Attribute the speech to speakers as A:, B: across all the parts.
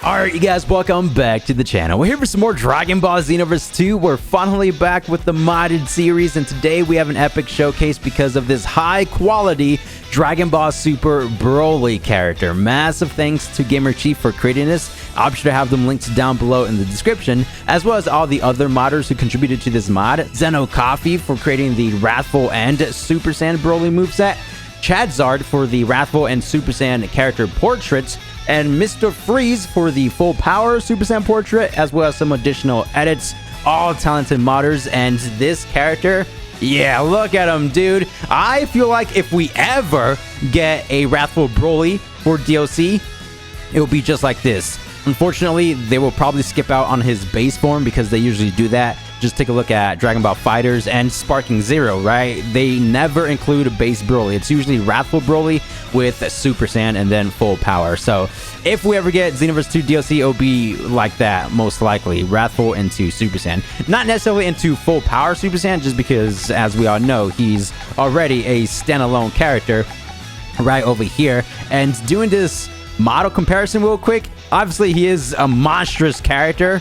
A: Alright, you guys, welcome back to the channel. We're here for some more Dragon Ball Xenoverse 2. We're finally back with the modded series, and today we have an epic showcase because of this high-quality Dragon Ball Super Broly character. Massive thanks to Gamer Chief for creating this. I'll be sure to have them linked down below in the description, as well as all the other modders who contributed to this mod. Coffee for creating the Wrathful and Super Saiyan Broly moveset. Chadizard for the Wrathful and Super Saiyan character portraits, and Mista Fri for the full power Super Saiyan portrait, as well as some additional edits. All talented modders, and this character, yeah, look at him, dude. I feel like if we ever get a Wrathful Broly for DLC, it will be just like this. Unfortunately, they will probably skip out on his base form because they usually do that. Just take a look at Dragon Ball Fighters and Sparking Zero, right? They never include a base Broly. It's usually Wrathful Broly with Super Saiyan and then full power. So if we ever get Xenoverse 2 DLC, it'll be like that, most likely. Wrathful into Super Saiyan. Not necessarily into full power Super Saiyan, just because, as we all know, he's already a standalone character right over here. And doing this model comparison real quick, obviously he is a monstrous character.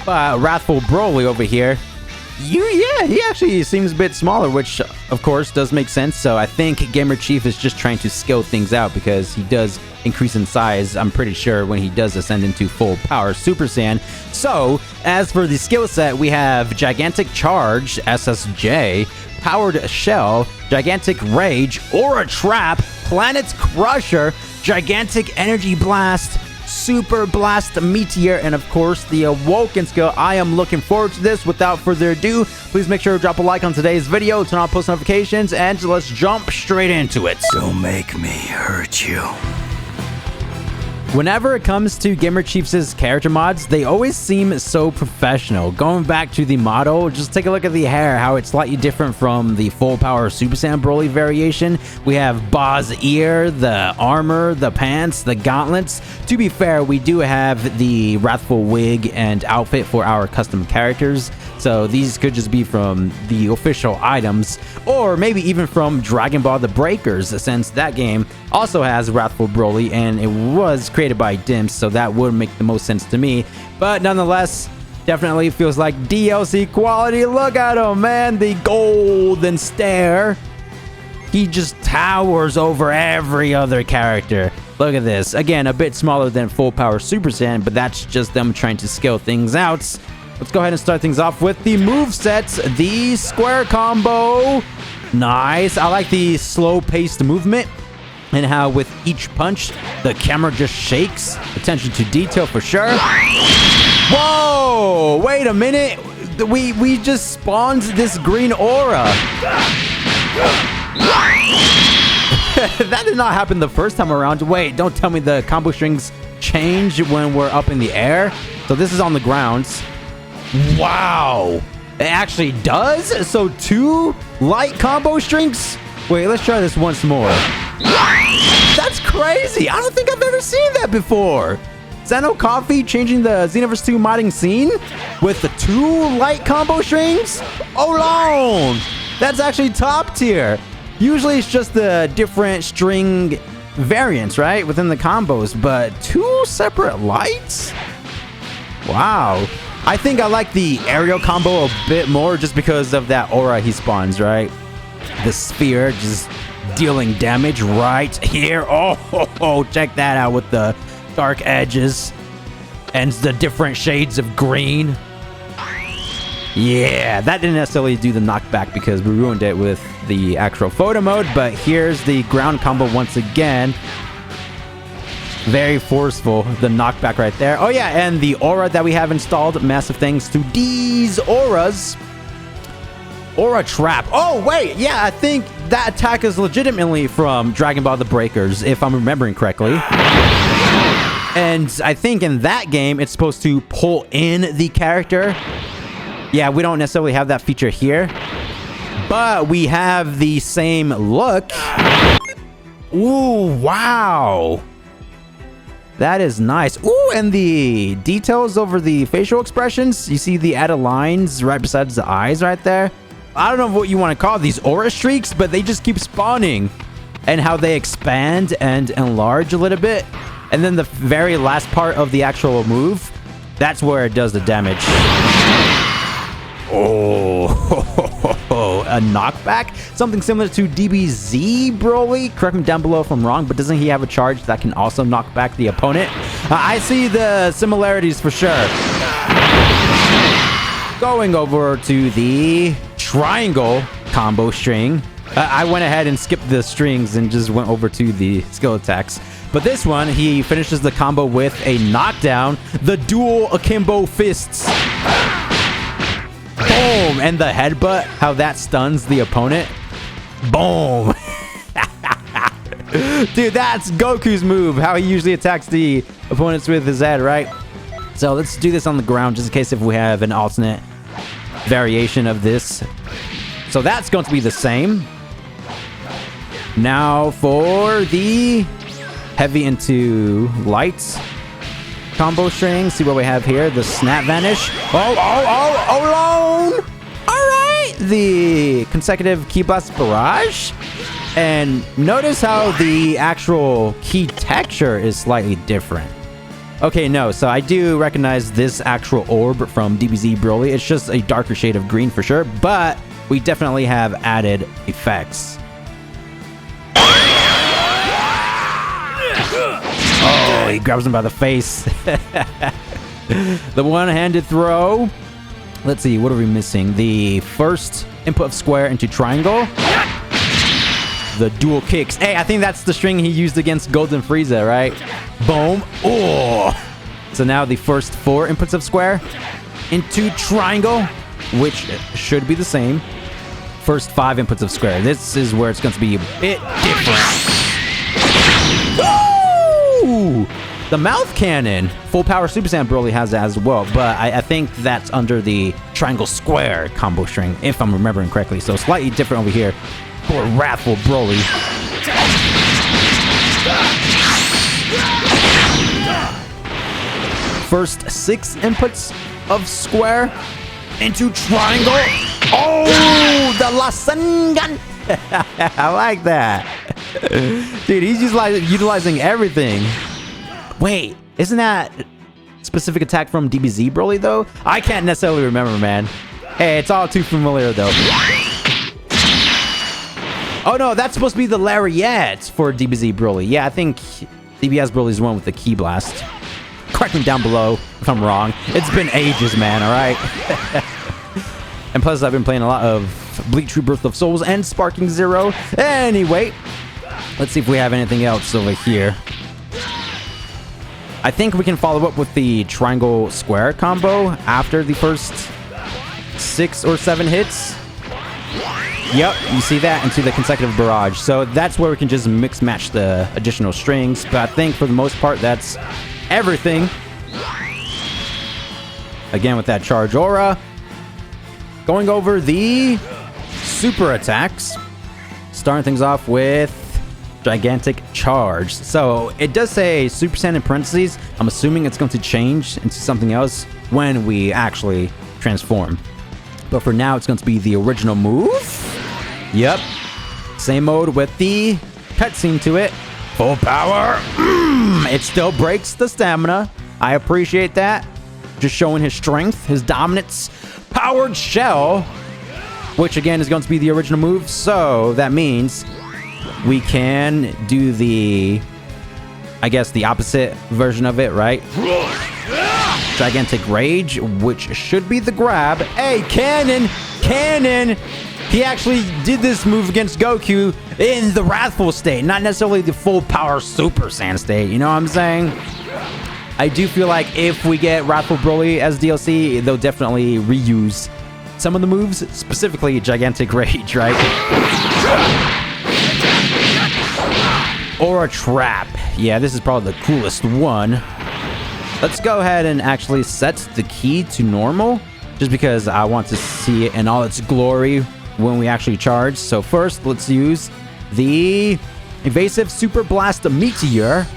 A: Wrathful Broly over here, yeah, he actually seems a bit smaller, which of course does make sense. So I think Gamer Chief is just trying to scale things out because he does increase in size, I'm pretty sure, when he does ascend into full power Super Saiyan. So as for the skill set, we have Gigantic Charge, SSJ, Powered Shell, Gigantic Rage, Aura Trap, Planet's Crusher, Gigantic Energy Blast, Super Blast Meteor, and of course the Awoken skill. I am looking forward to this. Without further ado, please make sure to drop a like on today's video, turn on post notifications, and let's jump straight into it.
B: Don't make me hurt you.
A: Whenever it comes to Gamer Chief's character mods, they always seem so professional. Going back to the model, just take a look at the hair, how it's slightly different from the full power Super Saiyan Broly variation. We have Ba's ear, the armor, the pants, the gauntlets. To be fair, we do have the Wrathful wig and outfit for our custom characters. So these could just be from the official items, or maybe even from Dragon Ball The Breakers, since that game also has Wrathful Broly and it was created by Dimps, so that would make the most sense to me. But nonetheless, definitely feels like DLC quality. Look at him, man, the golden stare. He just towers over every other character. Look at this. Again, a bit smaller than full power Super Saiyan, but that's just them trying to scale things out. Let's go ahead and start things off with the movesets. The square combo. Nice. I like the slow-paced movement and how with each punch, the camera just shakes. Attention to detail for sure. Whoa! Wait a minute. We just spawned this green aura. That did not happen the first time around. Wait, don't tell me the combo strings change when we're up in the air. So this is on the ground. Wow, it actually does. So 2 light combo strings. Wait, let's try this once more. That's crazy. I don't think I've ever seen that before. Coffee changing the Xenoverse 2 modding scene with the 2 light combo strings alone. That's actually top tier. Usually it's just the different string variants, right, within the combos, but 2 separate lights. Wow. I think I like the aerial combo a bit more just because of that aura he spawns, right? The sphere just dealing damage right here. Oh, check that out with the dark edges and the different shades of green. Yeah, that didn't necessarily do the knockback because we ruined it with the actual photo mode, but here's the ground combo once again. Very forceful, the knockback right there. Oh yeah, and the aura that we have installed, massive thanks to these auras. Aura Trap. Oh wait, yeah, I think that attack is legitimately from Dragon Ball The Breakers, if I'm remembering correctly. And I think in that game, it's supposed to pull in the character. Yeah, we don't necessarily have that feature here, but we have the same look. Ooh, wow. That is nice. Ooh, and the details over the facial expressions. You see the added lines right besides the eyes right there. I don't know what you want to call these aura streaks, but they just keep spawning. And how they expand and enlarge a little bit. And then the very last part of the actual move, that's where it does the damage. Oh, a knockback? Something similar to DBZ Broly? Correct me down below if I'm wrong, but doesn't he have a charge that can also knock back the opponent? I see the similarities for sure. Going over to the triangle combo string. I went ahead and skipped the strings and just went over to the skill attacks. But this one, he finishes the combo with a knockdown, the dual akimbo fists. Boom! And the headbutt, how that stuns the opponent. Boom! Dude, that's Goku's move, how he usually attacks the opponents with his head, right? So let's do this on the ground just in case if we have an alternate variation of this. So that's going to be the same. Now for the heavy into light combo string. See what we have here. The snap vanish. Alone. All right. The consecutive key blast barrage. And notice how the actual key texture is slightly different. Okay, no. So I do recognize this actual orb from DBZ Broly. It's just a darker shade of green for sure. But we definitely have added effects. Oh, he grabs him by the face. The one-handed throw. Let's see, what are we missing? The first input of square into triangle. The dual kicks. Hey, I think that's the string he used against Golden Frieza, right? Boom. Oh. So now the first 4 inputs of square into triangle, which should be the same. First 5 inputs of square. This is where it's going to be a bit different. Ooh, the mouth cannon. Full power Super Saiyan Broly has that as well, but I think that's under the triangle square combo string, if I'm remembering correctly. So slightly different over here for Wrathful Broly. First 6 inputs of square into triangle. Oh, the Rasengan. I like that. Dude, he's utilizing everything. Wait, isn't that specific attack from DBZ Broly, though? I can't necessarily remember, man. Hey, it's all too familiar, though. Oh, no, that's supposed to be the Lariat for DBZ Broly. Yeah, I think DBZ Broly's the one with the Key Blast. Correct me down below if I'm wrong. It's been ages, man, all right? And plus, I've been playing a lot of Bleach Rebirth of Souls and Sparking Zero. Anyway, let's see if we have anything else over here. I think we can follow up with the triangle square combo after the first 6 or 7 hits. Yep, you see that into the consecutive barrage. So that's where we can just mix match the additional strings. But I think for the most part, that's everything. Again, with that charge aura. Going over the super attacks. Starting things off with gigantic charge. So it does say Super Saiyan in parentheses. I'm assuming it's going to change into something else when we actually transform. But for now, it's going to be the original move. Yep. Same mode with the cutscene to it. Full power. It still breaks the stamina. I appreciate that. Just showing his strength, his dominance. Powered shell, which again is going to be the original move. So that means we can do the, I guess, the opposite version of it, right? Gigantic Rage, which should be the grab. Hey, Cannon! Cannon! He actually did this move against Goku in the Wrathful state, not necessarily the full power Super Saiyan state, you know what I'm saying? I do feel like if we get Wrathful Broly as DLC, they'll definitely reuse some of the moves, specifically Gigantic Rage, right? Or a trap. Yeah, this is probably the coolest one. Let's go ahead and actually set the key to normal, just because I want to see it in all its glory when we actually charge. So first, let's use the Evasive Super Blast Meteor.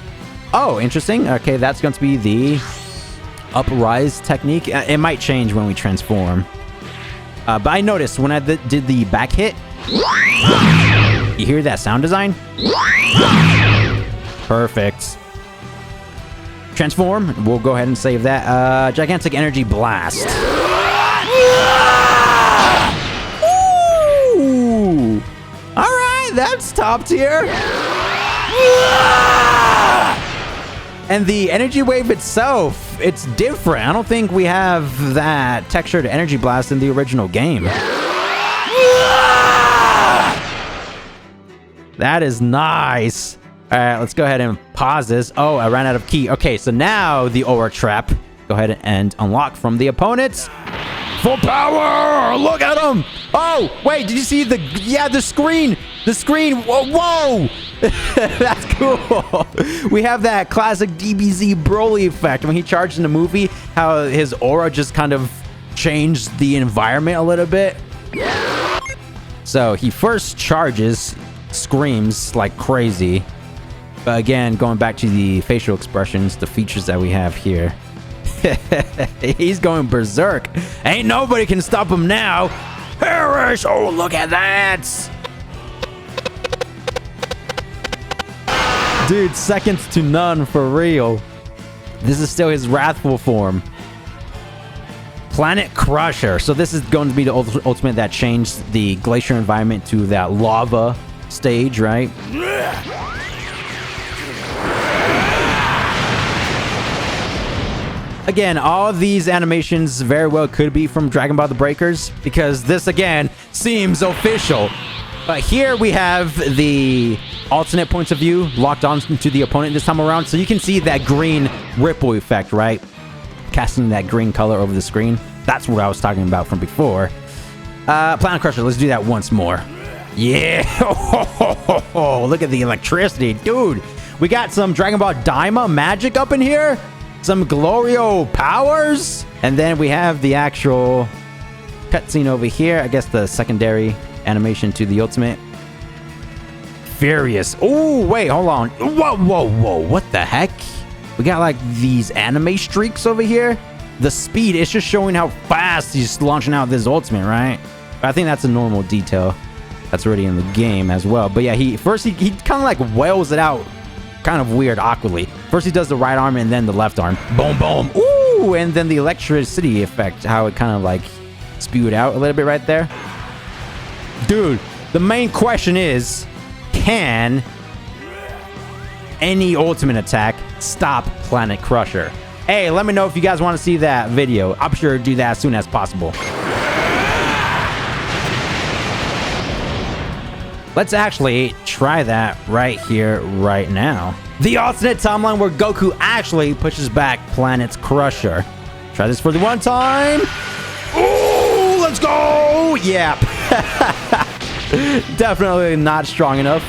A: Oh, interesting. Okay, that's going to be the Uprise technique. It might change when we transform. But I noticed when I did the back hit, you hear that sound design? Perfect. Transform. We'll go ahead and save that. Gigantic Energy Blast. Ooh. All right, that's top tier. And the energy wave itself, it's different. I don't think we have that textured energy blast in the original game. That is nice. All right, let's go ahead and pause this. Oh, I ran out of key. Okay, so now the aura trap. Go ahead and unlock from the opponents. Full power! Look at him! Oh, wait, did you see the... Yeah, the screen! The screen! Whoa! That's cool. We have that classic DBZ Broly effect. When he charged in the movie, how his aura just kind of changed the environment a little bit. So he first charges, screams like crazy. But again, going back to the facial expressions, the features that we have here. He's going berserk. Ain't nobody can stop him now. Perish! Oh, look at that! Dude, seconds to none for real. This is still his Wrathful form. Planet Crusher. So this is going to be the ultimate that changed the glacier environment to that lava stage, right? Again, all of these animations very well could be from Dragon Ball The Breakers, because this, again, seems official. But here we have the alternate points of view locked on to the opponent this time around, so you can see that green ripple effect, right? Casting that green color over the screen. That's what I was talking about from before. Planet Crusher, let's do that once more. Yeah! Look at the electricity, dude! We got some Dragon Ball Daima magic up in here. Some Glorio powers. And then we have the actual cutscene over here. I guess the secondary animation to the ultimate. Furious. Oh, wait, hold on. Whoa. What the heck? We got like these anime streaks over here. The speed, it's just showing how fast he's launching out this ultimate, right? I think that's a normal detail. That's already in the game as well. But yeah, he kind of like wails it out kind of weird, awkwardly. First he does the right arm and then the left arm. Boom, boom. Ooh, and then the electricity effect, how it kind of like spewed out a little bit right there. Dude, the main question is, can any ultimate attack stop Planet Crusher? Hey, let me know if you guys want to see that video. I'm sure to do that as soon as possible. Let's actually try that right here, right now. The alternate timeline where Goku actually pushes back Planet Crusher. Try this for the one time. Ooh, let's go! Yeah. Definitely not strong enough.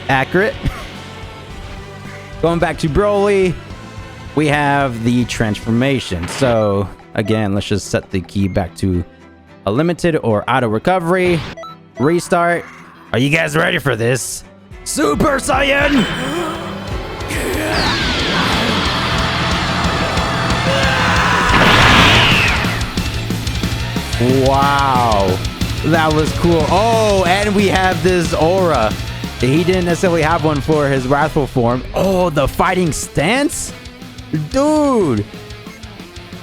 A: Accurate. Going back to Broly, we have the transformation. So, again, let's just set the key back to a limited or auto recovery. Restart. Are you guys ready for this? Super Saiyan! Wow. That was cool. Oh, and we have this aura. He didn't necessarily have one for his Wrathful form. Oh, the fighting stance? Dude.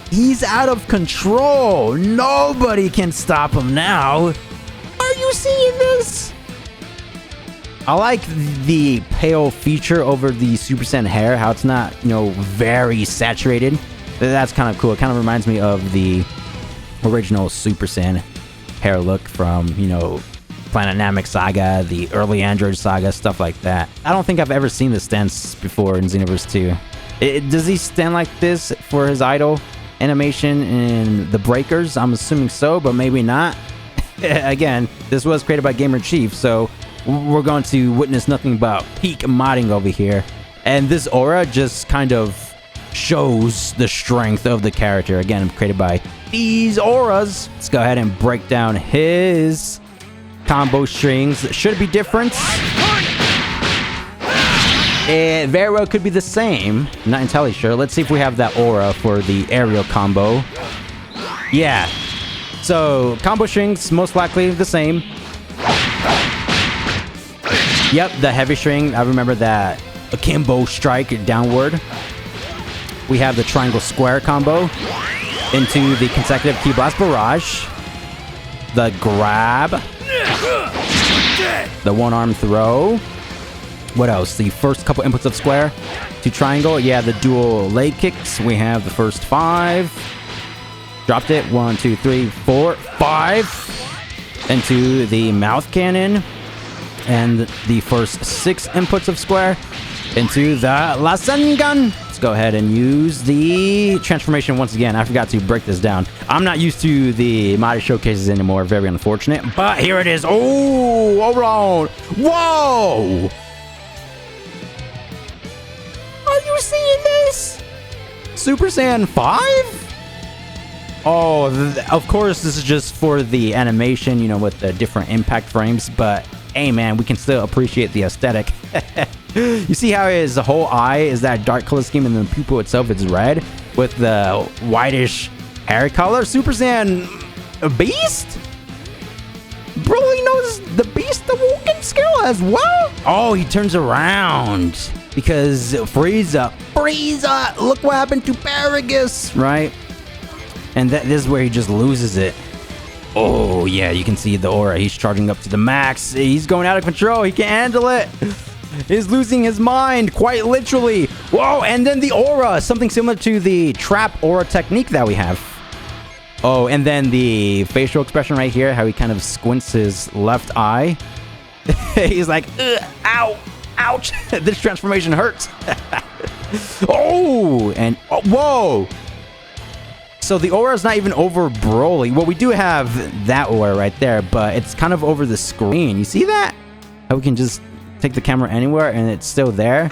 A: He's out of control. Nobody can stop him now. Are you seeing this? I like the pale feature over the Super Saiyan hair, how it's not, you know, very saturated. That's kind of cool. It kind of reminds me of the original Super Saiyan hair look from, you know, Planet Namek Saga, the early Android Saga, stuff like that. I don't think I've ever seen this stance before in Xenoverse 2. Does he stand like this for his idol animation in The Breakers? I'm assuming so, but maybe not. Again, this was created by Gamer Chief, so we're going to witness nothing but peak modding over here. And this aura just kind of shows the strength of the character. Again, created by these auras. Let's go ahead and break down his combo strings. Should it be different? It very well could be the same. Not entirely sure. Let's see if we have that aura for the aerial combo. Yeah. So, combo strings, most likely the same. Yep, the heavy string. I remember that akimbo strike downward. we have the triangle square combo into the consecutive Ki Blast Barrage, the grab, the one-arm throw. What else? The first couple inputs of square to triangle. Yeah, the dual leg kicks. We have the first 5. Dropped it. 1, 2, 3, 4, 5. Into the mouth cannon. And the first 6 inputs of square into the Rasengan. Let's go ahead and use the transformation once again. I forgot to break this down. I'm not used to the modded showcases anymore. Very unfortunate. But here it is. Oh, hold on. Whoa! Are you seeing this? Super Saiyan 5? Oh, of course, this is just for the animation, you know, with the different impact frames. But, hey, man, we can still appreciate the aesthetic. You see how his whole eye is that dark color scheme and the pupil itself is red with the whitish hair color? Super Saiyan Beast? Broly knows the Beast Awoken skill as well? Oh, he turns around because Frieza, look what happened to Paragus, right? And this is where he just loses it. Oh, yeah, you can see the aura. He's charging up to the max. He's going out of control. He can't handle it. He's losing his mind, quite literally. Whoa, and then the aura. Something similar to the trap aura technique that we have. Oh, and then the facial expression right here, how he kind of squints his left eye. He's like, ow, ouch. This transformation hurts. Oh, and whoa. So the aura is not even over Broly. Well, we do have that aura right there, but it's kind of over the screen. You see that? How we can just take the camera anywhere and it's still there.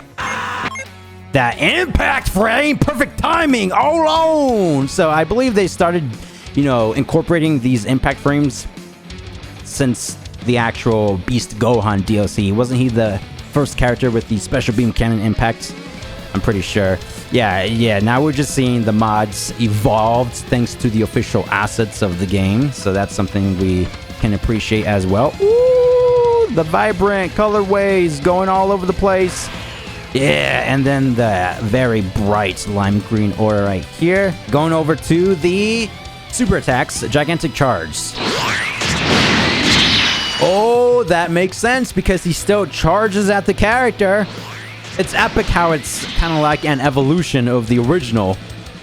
A: That impact frame, perfect timing, all alone. So I believe they started, you know, incorporating these impact frames since the actual Beast Gohan DLC. Wasn't he the first character with the special beam cannon impact? I'm pretty sure. Yeah, now we're just seeing the mods evolved thanks to the official assets of the game. So that's something we can appreciate as well. Ooh, the vibrant colorways going all over the place. Yeah, and then the very bright lime green aura right here. Going over to the super attacks, gigantic charge. Oh, that makes sense because he still charges at the character. It's epic how it's kind of like an evolution of the original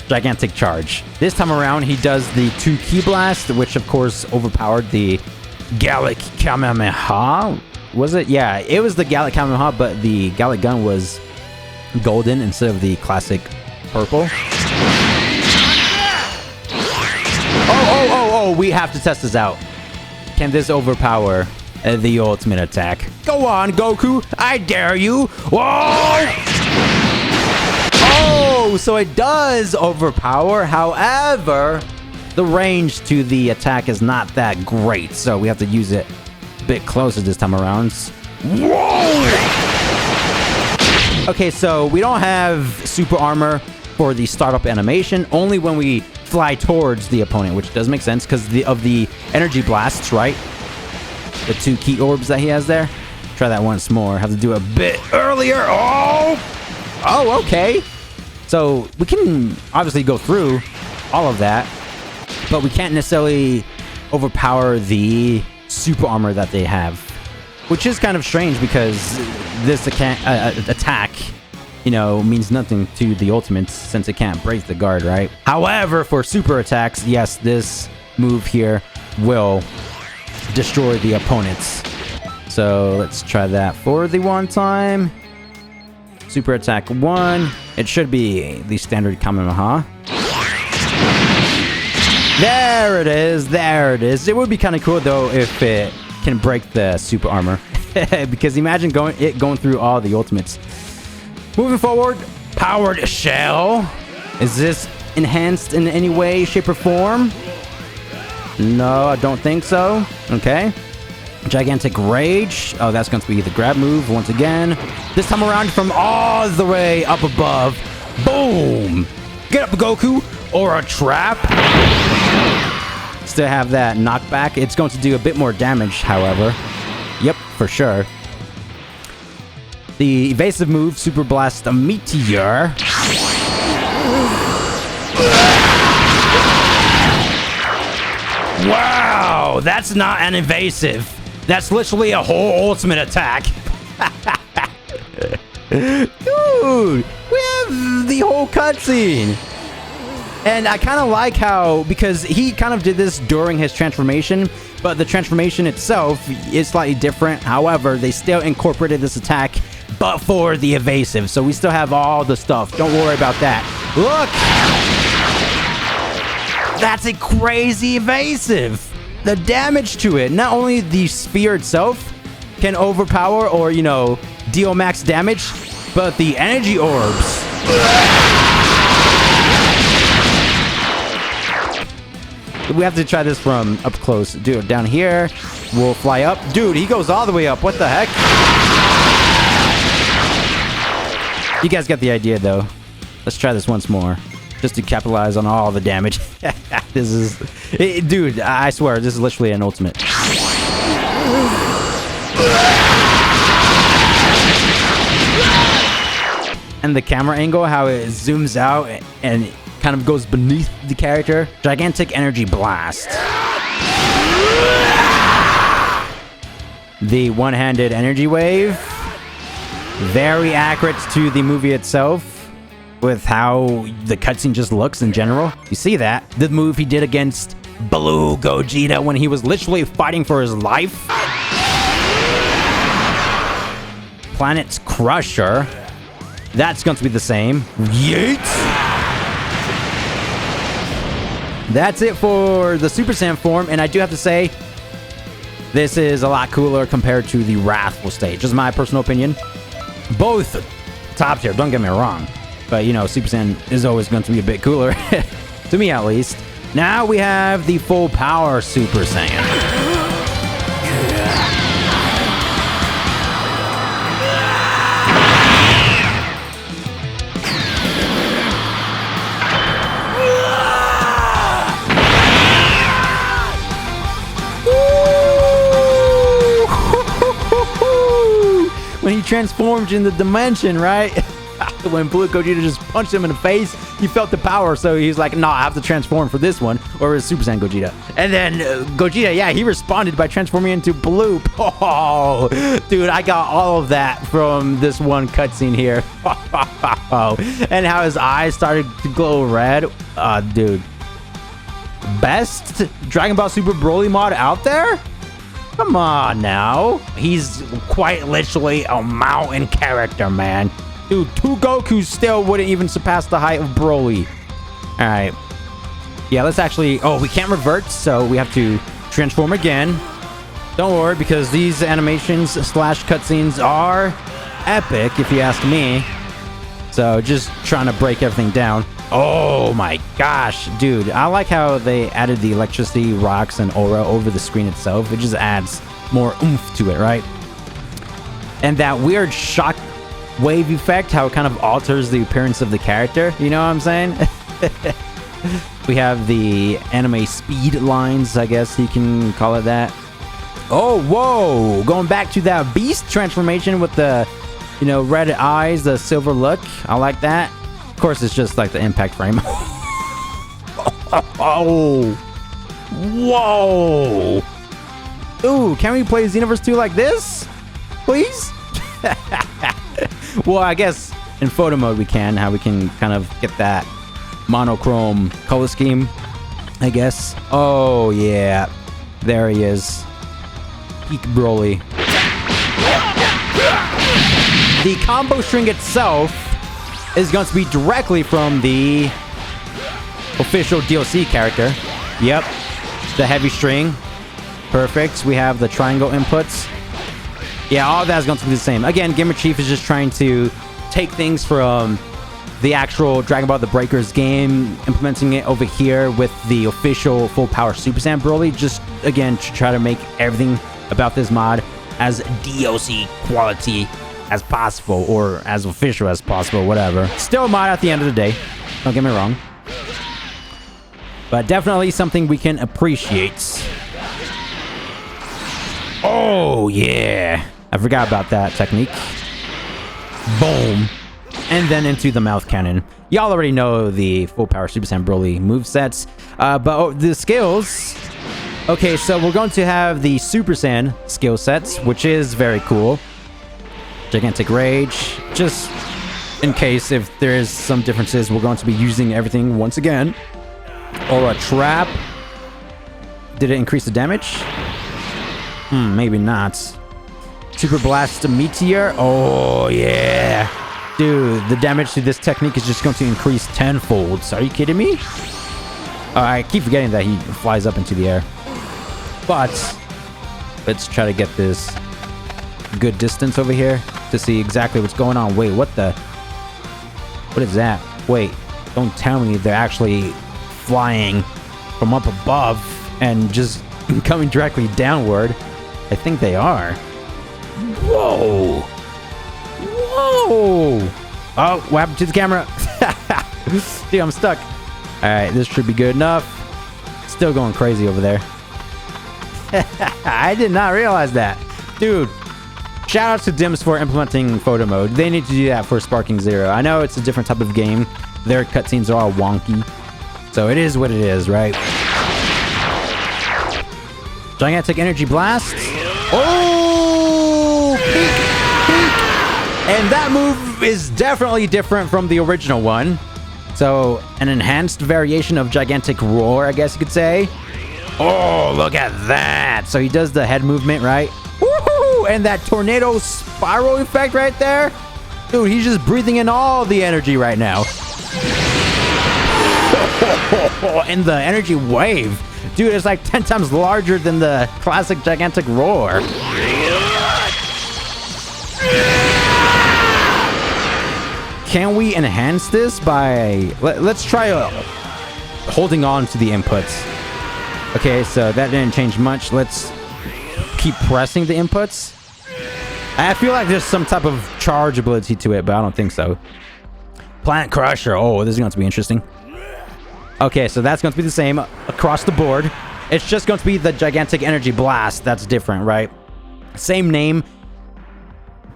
A: gigantic charge. This time around, he does the 2 Ki Blast, which of course overpowered the Gallic Kamehameha. Was it? Yeah, it was the Gallic Kamehameha, but the Gallic gun was golden instead of the classic purple. Oh, we have to test this out. Can this overpower the ultimate attack? Go on, Goku. I dare you. Whoa! Oh, so it does overpower. However, the range to the attack is not that great. So we have to use it a bit closer this time around. Whoa! Okay, so we don't have super armor for the startup animation. Only when we fly towards the opponent, which does make sense because of the energy blasts, right? The 2 key orbs that he has there. Try that once more. Have to do it a bit earlier. Oh, okay. So we can obviously go through all of that, but we can't necessarily overpower the super armor that they have, which is kind of strange because this attack, you know, means nothing to the ultimates since it can't break the guard, right? However, for super attacks, yes, this move here will destroy the opponents. So let's try that for the one time. Super attack 1. It should be the standard Kamehameha. There it is. There it is. It would be kind of cool though if it can break the super armor. Because imagine going through all the ultimates. Moving forward, powered shell. Is this enhanced in any way, shape, or form? No, I don't think so. Okay. Gigantic Rage. Oh, that's going to be the grab move once again. This time around from all the way up above. Boom! Get up, Goku! Or a trap. Still have that knockback. It's going to do a bit more damage, however. Yep, for sure. The evasive move, Super Blast a Meteor. Whoa, that's not an evasive. That's literally a whole ultimate attack. Dude, we have the whole cutscene. And I kind of like how, because he kind of did this during his transformation, but the transformation itself is slightly different. However, they still incorporated this attack, but for the evasive. So we still have all the stuff. Don't worry about that. Look! That's a crazy evasive. The damage to it, not only the sphere itself can overpower or, you know, deal max damage, but the energy orbs. We have to try this from up close. Dude, down here, we'll fly up. Dude, he goes all the way up. What the heck? You guys got the idea, though. Let's try this once more, just to capitalize on all the damage. This is... dude, I swear, this is literally an ultimate. And the camera angle, how it zooms out and kind of goes beneath the character. Gigantic energy blast. The one-handed energy wave. Very accurate to the movie itself, with how the cutscene just looks in general. You see that? The move he did against Blue Gogeta when he was literally fighting for his life. Planet's Crusher. That's going to be the same. Yeet! That's it for the Super Saiyan form, and I do have to say, this is a lot cooler compared to the Wrathful stage. Just my personal opinion. Both top tier, don't get me wrong. But, you know, Super Saiyan is always going to be a bit cooler. To me, at least. Now we have the full power Super Saiyan. When he transformed in the dimension, right? When Blue Gogeta just punched him in the face, he felt the power, so he's like, nah, I have to transform for this one, or it's Super Saiyan Gogeta. And then Gogeta, yeah, he responded by transforming into Blue. Oh, dude, I got all of that from this one cutscene here. And how his eyes started to glow red. Dude. Best Dragon Ball Super Broly mod out there? Come on now. He's quite literally a mountain character, man. Dude, 2 Gokus still wouldn't even surpass the height of Broly. Alright. Yeah, let's actually... Oh, we can't revert, so we have to transform again. Don't worry, because these animations slash cutscenes are epic, if you ask me. So, just trying to break everything down. Oh my gosh, dude. I like how they added the electricity, rocks, and aura over the screen itself. It just adds more oomph to it, right? And that weird shock wave effect, how it kind of alters the appearance of the character. You know what I'm saying? We have the anime speed lines, I guess you can call it that. Oh, whoa! Going back to that beast transformation with the, you know, red eyes, the silver look. I like that. Of course, it's just like the impact frame. Oh! Whoa! Ooh, can we play Xenoverse 2 like this? Please? Well, I guess in photo mode we can. How we can kind of get that monochrome color scheme, I guess. Oh, yeah. There he is. Peak Broly. The combo string itself is going to be directly from the official DLC character. Yep. The heavy string. Perfect. We have the triangle inputs. Yeah, all that is going to be the same. Again, Gamer Chief is just trying to take things from the actual Dragon Ball The Breakers game, implementing it over here with the official full power Super Saiyan Broly. Just, again, to try to make everything about this mod as DLC quality as possible, or as official as possible, whatever. Still a mod at the end of the day. Don't get me wrong. But definitely something we can appreciate. Oh, yeah. I forgot about that technique. Boom. And then into the mouth cannon. Y'all already know the full power Super Saiyan Broly movesets. But the skills Okay, so we're going to have the Super Saiyan skill sets, which is very cool. Gigantic Rage. Just in case if there is some differences, we're going to be using everything once again. Aura Trap. Did it increase the damage? Maybe not. Super Blast Meteor. Oh, yeah. Dude, the damage to this technique is just going to increase tenfold. Are you kidding me? I keep forgetting that he flies up into the air. But let's try to get this good distance over here to see exactly what's going on. Wait, what is that? Wait, don't tell me they're actually flying from up above and just coming directly downward. I think they are. Whoa. Whoa. Oh, what happened to the camera? Dude, I'm stuck. All right, this should be good enough. Still going crazy over there. I did not realize that. Dude, shout out to Dims for implementing photo mode. They need to do that for Sparking Zero. I know it's a different type of game. Their cutscenes are all wonky. So it is what it is, right? Gigantic Energy Blast. Oh! Peek! Peek! And that move is definitely different from the original one. So, an enhanced variation of Gigantic Roar, I guess you could say. Oh, look at that. So he does the head movement, right? Woohoo! And that tornado spiral effect right there. Dude, he's just breathing in all the energy right now. And the energy wave. Dude, it's like 10 times larger than the classic Gigantic Roar. Can we enhance this by... Let's try holding on to the inputs. Okay, so that didn't change much. Let's keep pressing the inputs. I feel like there's some type of charge ability to it, but I don't think so. Planet Crusher. Oh, this is going to be interesting. Okay, so that's going to be the same across the board. It's just going to be the Gigantic Energy Blast that's different, right? Same name,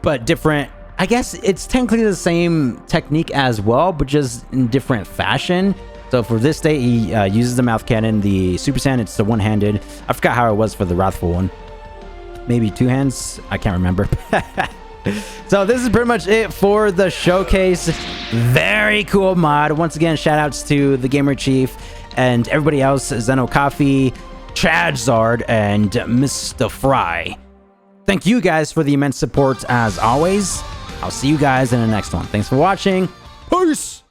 A: but different. I guess it's technically the same technique as well, but just in different fashion. So for this state, he uses the mouth cannon. The Super Saiyan, it's the one-handed. I forgot how it was for the Wrathful one. Maybe two hands? I can't remember. So this is pretty much it for the showcase. Very cool mod. Once again, shout-outs to the Gamer Chief and everybody else, Zeno Coffee, Chadizard, and Mista Fri. Thank you guys for the immense support as always. I'll see you guys in the next one. Thanks for watching. Peace!